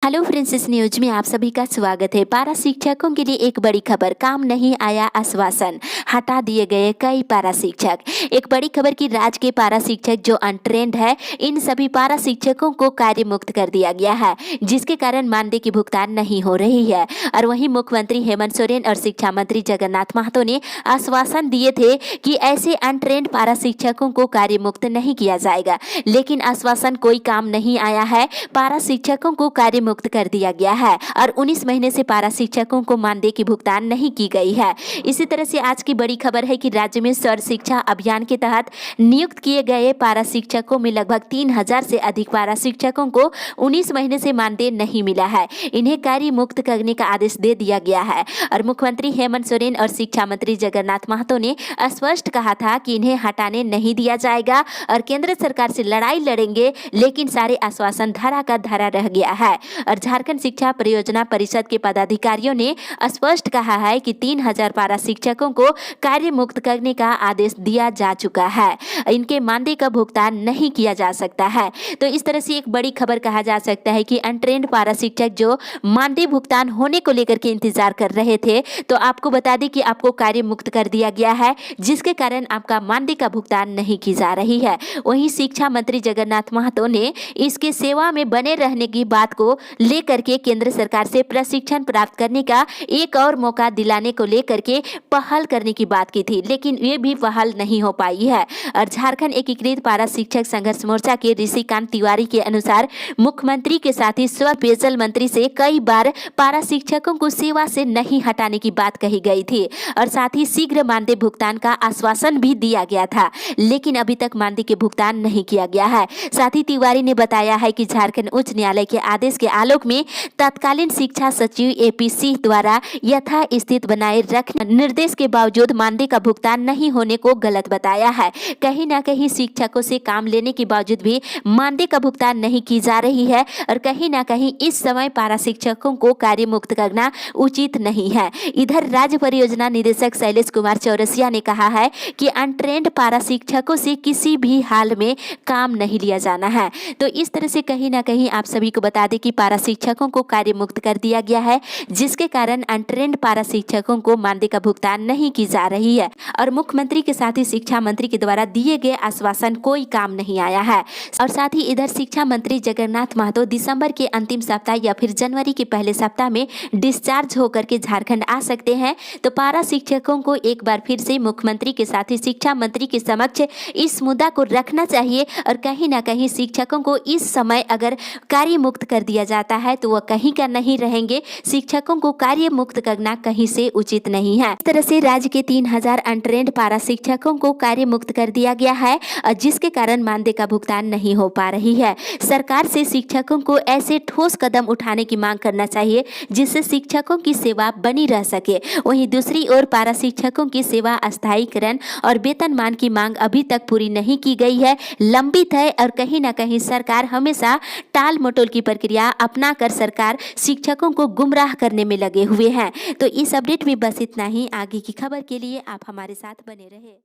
Hello friends, इस news में आप सभी का स्वागत है। पारा शिक्षकों के लिए एक बड़ी खबर, काम नहीं आया आश्वासन, हटा दिए गए कई पारा शिक्षक। एक बड़ी खबर की राज्य के पारा शिक्षक जो अनट्रेंड है, इन सभी पारा शिक्षकों को कार्य मुक्त कर दिया गया है, जिसके कारण मानदेय की भुगतान नहीं हो रही है। और वहीं मुख्यमंत्री हेमंत सोरेन और शिक्षा मंत्री जगन्नाथ महतो ने आश्वासन दिए थे कि ऐसे अनट्रेंड पारा शिक्षकों को कार्य मुक्त नहीं किया जाएगा, लेकिन आश्वासन कोई काम नहीं आया है। पारा शिक्षकों को कार्य मुक्त कर दिया गया है और 19 महीने से पारा शिक्षकों को मानदेय की भुगतान नहीं की गई है। इसी तरह से आज की बड़ी खबर है कि राज्य में सर्व शिक्षा अभियान के तहत नियुक्त किए गए पारा शिक्षकों में लगभग 3000 से अधिक पारा शिक्षकों को 19 महीने से मानदेय नहीं मिला है। इन्हें कार्य मुक्त करने का आदेश दे दिया गया है और मुख्यमंत्री हेमंत सोरेन और शिक्षा मंत्री जगन्नाथ महतो ने स्पष्ट कहा था कि इन्हें हटाने नहीं दिया जाएगा और केंद्र सरकार से लड़ाई लड़ेंगे, लेकिन सारे आश्वासन धरा का धरा रह गया है। और झारखंड शिक्षा परियोजना परिषद के पदाधिकारियों ने स्पष्ट कहा है कि 3000 पारा शिक्षकों को कार्य मुक्त करने का आदेश दिया जा चुका है। इनके मानदेय का भुगतान नहीं किया जा सकता है। तो इस तरह से एक बड़ी खबर कहा जा सकता है कि अनट्रेंड पारा शिक्षक जो मानदेय भुगतान होने को लेकर के इंतजार कर रहे थे, तो आपको बता दें कि आपको कार्य मुक्त कर दिया गया है, जिसके कारण आपका मानदेय का भुगतान नहीं की जा रही है। वहीं शिक्षा मंत्री जगन्नाथ महतो ने इसके सेवा में बने रहने की बात को लेकर के केंद्र सरकार से प्रशिक्षण प्राप्त करने का एक और मौका दिलाने को लेकर के पहल करने की बात की थी, लेकिन ये भी पहल नहीं हो पाई है। और झारखंड एकीकृत पारा शिक्षक संघर्ष मोर्चा के ऋषिकांत तिवारी के अनुसार मुख्यमंत्री के साथ ही स्व पेयजल मंत्री से कई बार पारा शिक्षकों को सेवा से नहीं हटाने की बात कही गई थी और साथ ही शीघ्र मानदेय भुगतान का आश्वासन भी दिया गया था, लेकिन अभी तक मानदेय के भुगतान नहीं किया गया है। साथ ही तिवारी ने बताया है कि झारखंड उच्च न्यायालय के आदेश के आलोक में तत्कालीन शिक्षा सचिव एपी सिंह द्वारा यथास्थिति बनाए रखने निर्देश के बावजूद मानदेय का भुगतान नहीं होने को गलत बताया है। कहीं ना कहीं शिक्षकों से काम लेने के बावजूद भी मानदेय का भुगतान नहीं की जा रही है और कहीं ना कहीं इस समय पारा शिक्षकों को कार्य मुक्त करना उचित नहीं है। इधर राज्य परियोजना निदेशक शैलेश कुमार चौरसिया ने कहा है कि अनट्रेंड पारा शिक्षकों से किसी भी हाल में काम नहीं लिया जाना है। तो इस तरह से कहीं ना कहीं आप सभी को बता दें कि पारा शिक्षकों को कार्य मुक्त कर दिया गया है, जिसके कारण अनट्रेंड पारा शिक्षकों को मानदेय का भुगतान नहीं की जा रही है और मुख्यमंत्री के साथ ही शिक्षा मंत्री के द्वारा दिए गए आश्वासन कोई काम नहीं आया है। और साथ ही इधर शिक्षा मंत्री जगन्नाथ महतो दिसंबर के अंतिम सप्ताह या फिर जनवरी के पहले सप्ताह में डिस्चार्ज होकर के झारखंड आ सकते हैं। तो पारा शिक्षकों को एक बार फिर से मुख्यमंत्री के साथ ही शिक्षा मंत्री के समक्ष इस मुद्दा को रखना चाहिए और कहीं ना कहीं शिक्षकों को इस समय अगर कार्य मुक्त कर दिया जाता है तो वह कहीं का नहीं रहेंगे। शिक्षकों को कार्य मुक्त करना कहीं से उचित नहीं है। इस तरह से राज्य के 3000 अनट्रेंड पारा शिक्षकों को कार्य मुक्त कर दिया गया है, जिसके कारण मानदेय का भुगतान नहीं हो पा रही है। सरकार से शिक्षकों को ऐसे ठोस कदम उठाने की मांग करना चाहिए जिससे शिक्षकों की सेवा बनी रह सके। वहीं दूसरी ओर पारा शिक्षकों की सेवा स्थायीकरण और वेतनमान की मांग अभी तक पूरी नहीं की गई है, लंबित है और कहीं ना कहीं सरकार हमेशा टाल मटोल की प्रक्रिया अपना कर सरकार शिक्षकों को गुमराह करने में लगे हुए हैं। तो इस अपडेट में बस इतना ही। आगे की खबर के लिए आप हमारे साथ बने रहे।